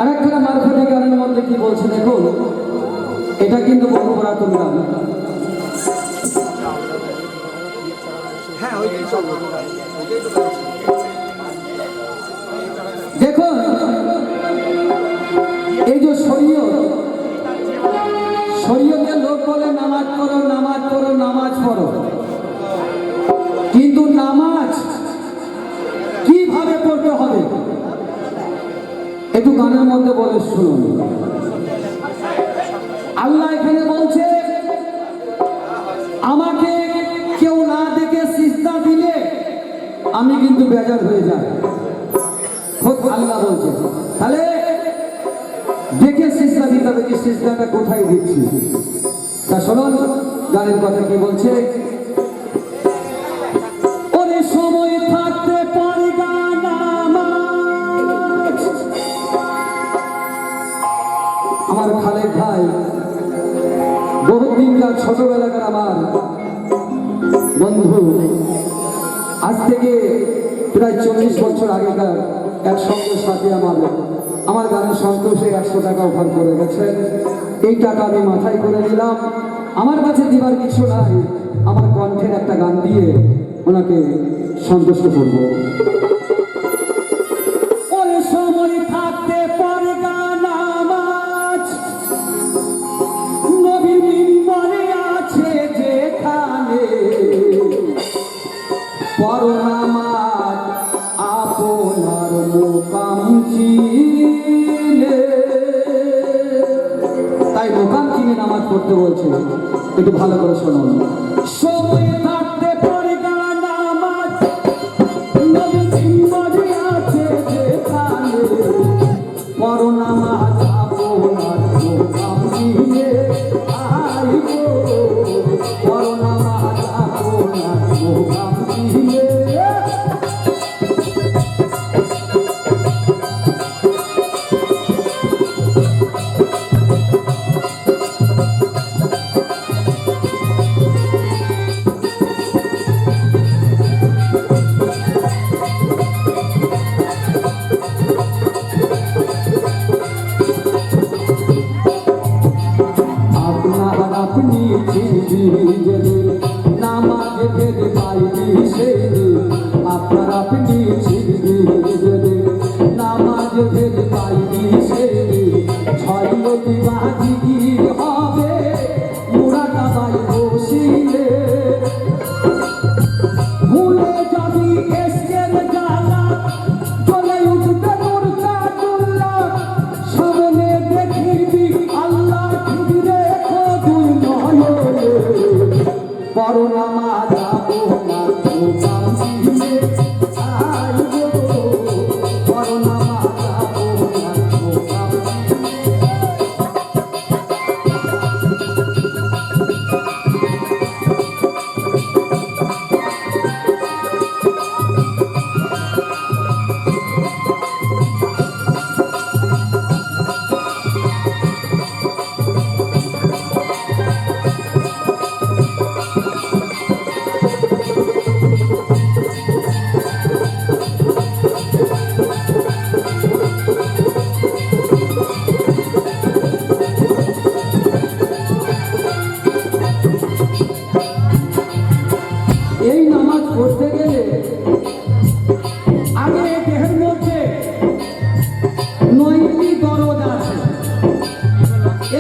আরেকখানা মারফতি গানের মধ্যে কি বলছে দেখুন, এটা কিন্তু বহু পুরাতন গান। দেখুন এই যে শরীয়তের লোক বলে নামাজ পড়ো নামাজ পড়ো নামাজ পড়ো, কিন্তু নামাজ কিভাবে পড়তে হবে একটু গানের মধ্যে বলে শুনুন। আল্লাহ এখানে বলছে আমাকে কেউ না দেখে সিজদা দিলে আমি কিন্তু বেজার হয়ে যাই, খোদ আল্লাহ বলছে। তাহলে দেখে সিজদা দিতে হবে, কি সিজদাটা কোথায় দিচ্ছি তা শুনুন গানের কথা কি বলছে। ওরে সময় থাকতে পারি নামাজ, আমার খালেক ভাই বহুদিনকার ছোটবেলাকার আমার বন্ধু, আজ থেকে প্রায় 40 বছর আগেকার এক সঙ্গের সাথে আমার গানের সন্তোষে 100 টাকা অফার করে গেছেন। এই টাকা আমি মাথায় করে নিলাম, আমার কাছে দিবার কিছু নাই, আমার কণ্ঠের একটা গান দিয়ে ওনাকে সন্তুষ্ট করবো। ওরে সময় থাকতে পারে নামাজ, নবীর মিম্বরে আছে যেখানে, পড়ো নামাজ আপনার মোকাম চিনে। তাই মোকাম চিনে নামাজ পড়তে বলছে, একটু ভালো করে শুনুন। সময় থাকতে পারে নামাজ, নবীর মিম্বরে আছে যেখানে, পড়ো নামাজ আপনার মোকাম চিনে। আইগো পড়ো নামাজ আপনার মোকাম চিনে। আপনি চিনবেন নামাজ ভেদ পাইনি সেদিন, আপনার আপনি চিনবেন নামাজ ভেদ পাইনি সেদিন, ছয় নদী বাজি হবে মুরাটা বাই বসিলে, ভুলে যাবি এসকের জ্বালা চলে উঠবে নূর কাদুল্লাহ, সামনে দেখিবি আল্লাহ ফিরে খোদুল নয়নে, পড়ো নামাজ আপনার মোকাম চিনে। আইগো পড়ো নামাজ আপনার মোকাম চিনে। এই নামাজ পড়তে গেলে আগে দেহের মধ্যে 9টি দরজ আছে,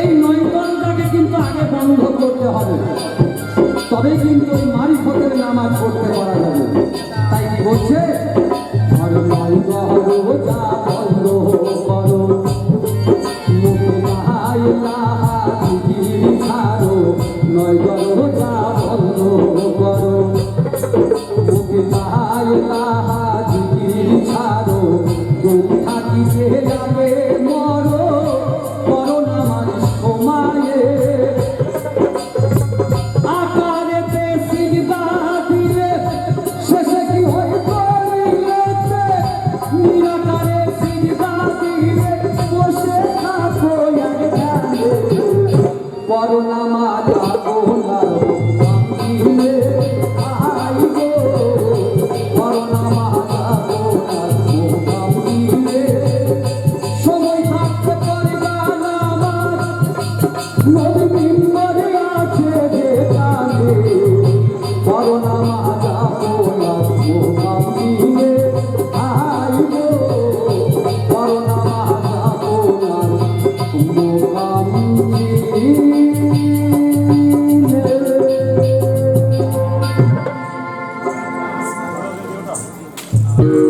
এই 9 দরজাকে কিন্তু আগে বন্ধ করতে হবে, তবে কিন্তু ওই মারিফতের নামাজ পড়তে পারা যাবে। তাই কি বলছে, আর 9 দরজা বন্ধ করো, মুখে লা ইলাহা জিকির ছাড়ো, 9 দরজা বন্ধ করো, মুখে লা ইলাহা জিকির ছাড়ো, দুঃখ থাকিতে যাবে মরো, করো নামাজ সময়ে, আকারেতে সিজদা দিলে শেষে কি হয় করিলেতে, নিরাকারে সিজদা দিলে বসে থাকো একখানে, করো নামাজ আপনার মোকাম চিনে। আইগো পড়ো নামাজ আপনার মোকাম চিনে। সময় থাকতে ও